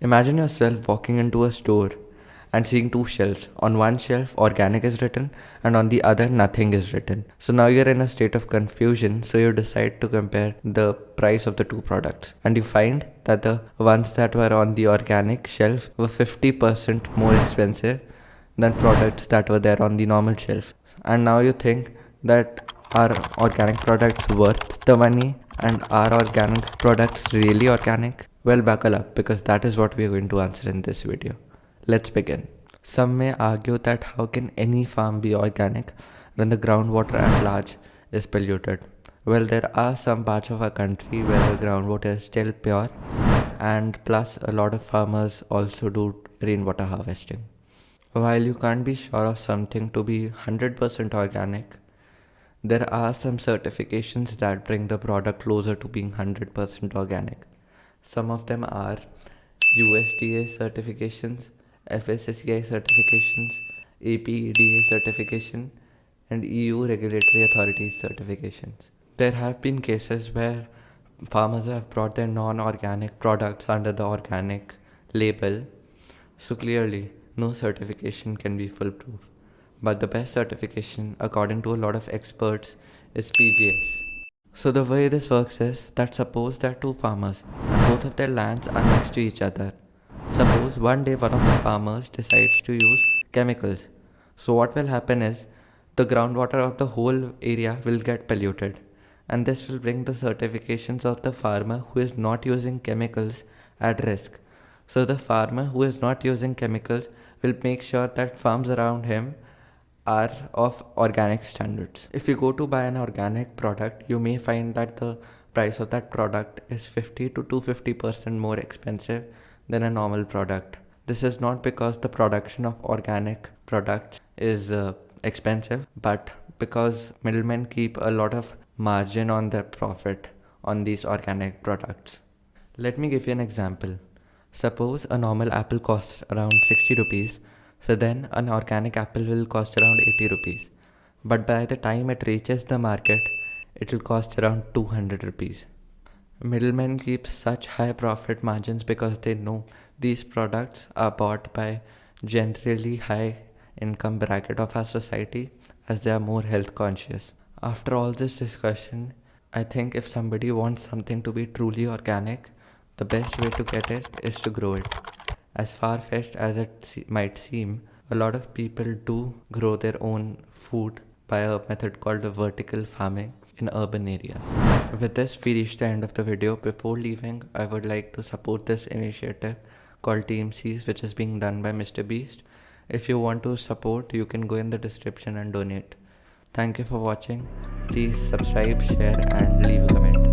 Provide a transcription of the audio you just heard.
Imagine yourself walking into a store and seeing two shelves. On one shelf, organic is written, and on the other, nothing is written. So now you're in a state of confusion, so you decide to compare the price of the two products. And you find that the ones that were on the organic shelf were 50% more expensive than products that were there on the normal shelf. And now you think that are organic products worth the money, and are organic products really organic? Well, buckle up because that is what we are going to answer in this video. Let's begin. Some may argue that how can any farm be organic when the groundwater at large is polluted? Well, there are some parts of our country where the groundwater is still pure, and plus a lot of farmers also do rainwater harvesting. While you can't be sure of something to be 100% organic, there are some certifications that bring the product closer to being 100% organic. Some of them are USDA certifications, FSSAI certifications, APEDA certification, and EU regulatory authorities certifications. There have been cases where farmers have brought their non organic products under the organic label, so clearly no certification can be foolproof. But the best certification, according to a lot of experts, is PGS. So the way this works is that suppose there are two farmers and both of their lands are next to each other. Suppose one day one of the farmers decides to use chemicals. So what will happen is the groundwater of the whole area will get polluted, and this will bring the certifications of the farmer who is not using chemicals at risk. So the farmer who is not using chemicals will make sure that farms around him are of organic standards. If you go to buy an organic product, you may find that the price of that product is 50 to 250% more expensive than a normal product. This is not because the production of organic products is expensive, but because middlemen keep a lot of margin on their profit on these organic products. Let me give you an example. Suppose a normal apple costs around 60 rupees, so then an organic apple will cost around 80 rupees. But by the time it reaches the market, it will cost around 200 rupees. Middlemen keep such high profit margins because they know these products are bought by generally high income bracket of our society, as they are more health conscious. After all this discussion, I think if somebody wants something to be truly organic, the best way to get it is to grow it. As far fetched as it might seem, a lot of people do grow their own food by a method called vertical farming in urban areas. With this, we reach the end of the video. Before leaving, I would like to support this initiative called Team Seas, which is being done by Mr. Beast. If you want to support, you can go in the description and donate. Thank you for watching. Please subscribe, share, and leave a comment.